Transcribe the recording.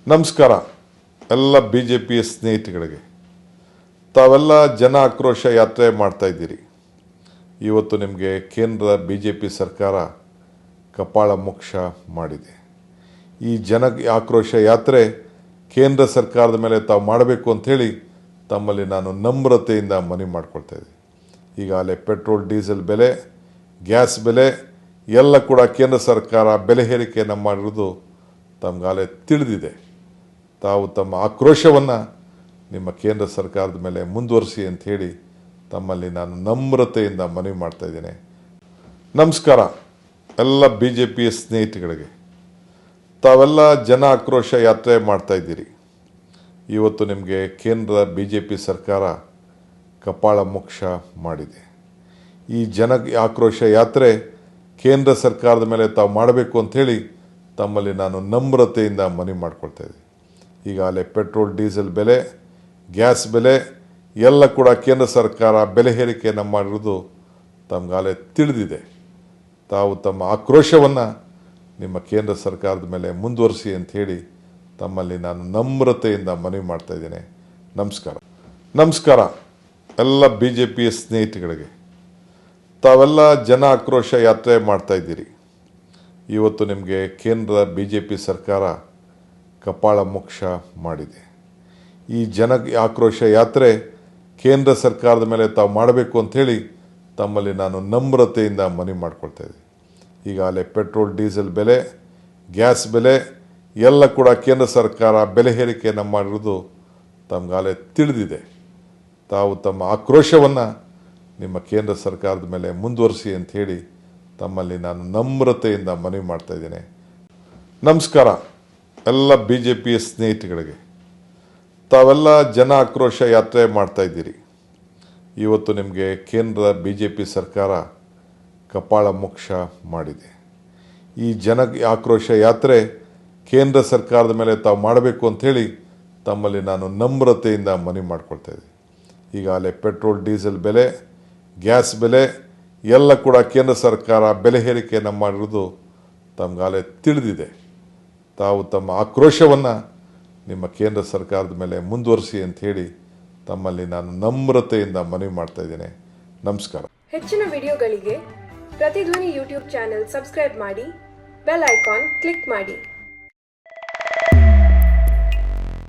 ನಮಸ್ಕಾರ ಎಲ್ಲ BJP ಸ್ನೇಹಿತರಿಗೆ. ತಾವೆಲ್ಲ ಜನ ಆಕ್ರೋಶ ಯಾತ್ರೆ ಮಾಡ್ತಾ ಇದ್ದೀರಿ. ಇವತ್ತು ನಿಮಗೆ ಕೇಂದ್ರ BJP ಸರ್ಕಾರ ಕಪಾಳ ಮೋಕ್ಷ ಮಾಡಿದೆ. ಈ ಜನ ಆಕ್ರೋಶ ಯಾತ್ರೆ ಕೇಂದ್ರ ಸರ್ಕಾರದ ಮೇಲೆ ತಾವು ಮಾಡಬೇಕು ಅಂಥೇಳಿ ತಮ್ಮಲ್ಲಿ ನಾನು ನಮ್ರತೆಯಿಂದ ಮನವಿ ಮಾಡ್ಕೊಳ್ತಾ ಇದ್ದೀನಿ. ಈಗಾಗಲೇ ಪೆಟ್ರೋಲ್ ಡೀಸೆಲ್ ಬೆಲೆ, ಗ್ಯಾಸ್ ಬೆಲೆ ಎಲ್ಲ ಕೂಡ ಕೇಂದ್ರ ಸರ್ಕಾರ ಬೆಲೆ ಏರಿಕೆಯನ್ನು ಮಾಡಿರೋದು ತಮಗಾಗಲೇ ತಿಳಿದಿದೆ. ತಾವು ತಮ್ಮ ಆಕ್ರೋಶವನ್ನು ನಿಮ್ಮ ಕೇಂದ್ರ ಸರ್ಕಾರದ ಮೇಲೆ ಮುಂದುವರಿಸಿ ಅಂತ ಹೇಳಿ ತಮ್ಮಲ್ಲಿ ನಾನು ನಮ್ರತೆಯಿಂದ ಮನವಿ ಮಾಡ್ತಾ ಇದ್ದೇನೆ. ನಮಸ್ಕಾರ ಎಲ್ಲ BJP ಸ್ನೇಹಿತರಿಗೆ. ತಾವೆಲ್ಲ ಜನ ಆಕ್ರೋಶ ಯಾತ್ರೆ ಮಾಡ್ತಾ ಇದ್ದೀರಿ. ಇವತ್ತು ನಿಮಗೆ ಕೇಂದ್ರ BJP ಸರ್ಕಾರ ಕಪಾಳ ಮೋಕ್ಷ ಮಾಡಿದೆ. ಈ ಜನ ಆಕ್ರೋಶ ಯಾತ್ರೆ ಕೇಂದ್ರ ಸರ್ಕಾರದ ಮೇಲೆ ತಾವು ಮಾಡಬೇಕು ಅಂಥೇಳಿ ತಮ್ಮಲ್ಲಿ ನಾನು ನಮ್ರತೆಯಿಂದ ಮನವಿ ಮಾಡ್ಕೊಳ್ತಾ ಇದ್ದೀನಿ. ಈಗಾಗಲೇ ಪೆಟ್ರೋಲ್ ಡೀಸೆಲ್ ಬೆಲೆ, ಗ್ಯಾಸ್ ಬೆಲೆ ಎಲ್ಲ ಕೂಡ ಕೇಂದ್ರ ಸರ್ಕಾರ ಬೆಲೆ ಏರಿಕೆಯನ್ನು ಮಾಡಿರೋದು ತಮಗಾಗಲೇ ತಿಳಿದಿದೆ. ತಾವು ತಮ್ಮ ಆಕ್ರೋಶವನ್ನು ನಿಮ್ಮ ಕೇಂದ್ರ ಸರ್ಕಾರದ ಮೇಲೆ ಮುಂದುವರಿಸಿ ಅಂತ ಹೇಳಿ ತಮ್ಮಲ್ಲಿ ನಾನು ನಮ್ರತೆಯಿಂದ ಮನವಿ ಮಾಡ್ತಾ ಇದ್ದೇನೆ. ನಮಸ್ಕಾರ ಎಲ್ಲ BJP ಸ್ನೇಹಿತರಿಗೆ. ತಾವೆಲ್ಲ ಜನ ಆಕ್ರೋಶ ಯಾತ್ರೆ ಮಾಡ್ತಾ ಇದ್ದೀರಿ. ಇವತ್ತು ನಿಮಗೆ ಕೇಂದ್ರ BJP ಸರ್ಕಾರ ಕಪಾಳ ಮೋಕ್ಷ ಮಾಡಿದೆ. ಈ ಜನ ಆಕ್ರೋಶ ಯಾತ್ರೆ ಕೇಂದ್ರ ಸರ್ಕಾರದ ಮೇಲೆ ತಾವು ಮಾಡಬೇಕು ಅಂಥೇಳಿ ತಮ್ಮಲ್ಲಿ ನಾನು ನಮ್ರತೆಯಿಂದ ಮನವಿ ಮಾಡ್ಕೊಳ್ತಾ ಇದ್ದೀನಿ. ಈಗಾಗಲೇ ಪೆಟ್ರೋಲ್ ಡೀಸೆಲ್ ಬೆಲೆ, ಗ್ಯಾಸ್ ಬೆಲೆ ಎಲ್ಲ ಕೂಡ ಕೇಂದ್ರ ಸರ್ಕಾರ ಬೆಲೆ ಏರಿಕೆಯನ್ನು ಮಾಡಿರೋದು ತಮಗಾಗಲೇ ತಿಳಿದಿದೆ. ತಾವು ತಮ್ಮ ಆಕ್ರೋಶವನ್ನು ನಿಮ್ಮ ಕೇಂದ್ರ ಸರ್ಕಾರದ ಮೇಲೆ ಮುಂದುವರಿಸಿ ಅಂತ ಹೇಳಿ ತಮ್ಮಲ್ಲಿ ನಾನು ನಮ್ರತೆಯಿಂದ ಮನವಿ ಮಾಡ್ತಾ ಇದ್ದೇನೆ. ನಮಸ್ಕಾರ ಎಲ್ಲ BJP ಸ್ನೇಹಿತರಿಗೆ. ತಾವೆಲ್ಲ ಜನ ಆಕ್ರೋಶ ಯಾತ್ರೆ ಮಾಡ್ತಾ ಇದ್ದೀರಿ. ಇವತ್ತು ನಿಮಗೆ ಕೇಂದ್ರ BJP ಸರ್ಕಾರ ಕಪಾಳ ಮೋಕ್ಷ ಮಾಡಿದೆ. ಈ ಜನ ಆಕ್ರೋಶ ಯಾತ್ರೆ ಕೇಂದ್ರ ಸರ್ಕಾರದ ಮೇಲೆ ತಾವು ಮಾಡಬೇಕು ಅಂಥೇಳಿ ತಮ್ಮಲ್ಲಿ ನಾನು ನಮ್ರತೆಯಿಂದ ಮನವಿ ಮಾಡ್ಕೊಳ್ತಾ ಇದ್ದೀನಿ. ಈಗಾಗಲೇ ಪೆಟ್ರೋಲ್ ಡೀಸೆಲ್ ಬೆಲೆ, ಗ್ಯಾಸ್ ಬೆಲೆ ಎಲ್ಲ ಕೂಡ ಕೇಂದ್ರ ಸರ್ಕಾರ ಬೆಲೆ ಏರಿಕೆಯನ್ನು ಮಾಡಿರೋದು ತಮಗಾಗಲೇ ತಿಳಿದಿದೆ. ತಾವು ತಮ್ಮ ಆಕ್ರೋಶವನ್ನು ನಿಮ್ಮ ಕೇಂದ್ರ ಸರ್ಕಾರದ ಮೇಲೆ ಮುಂದುವರಿಸಿ ಅಂತ ಹೇಳಿ ತಮ್ಮಲ್ಲಿ ನಾನು ನಮ್ರತೆಯಿಂದ ಮನವಿ ಮಾಡ್ತಾ ಇದ್ದೇನೆ. ನಮಸ್ಕಾರ. ಹೆಚ್ಚಿನ ವಿಡಿಯೋಗಳಿಗೆ ಪ್ರತಿಧ್ವನಿ ಯೂಟ್ಯೂಬ್ ಚಾನೆಲ್ ಸಬ್ಸ್ಕ್ರೈಬ್ ಮಾಡಿ, ಬೆಲ್ ಐಕಾನ್ ಕ್ಲಿಕ್ ಮಾಡಿ.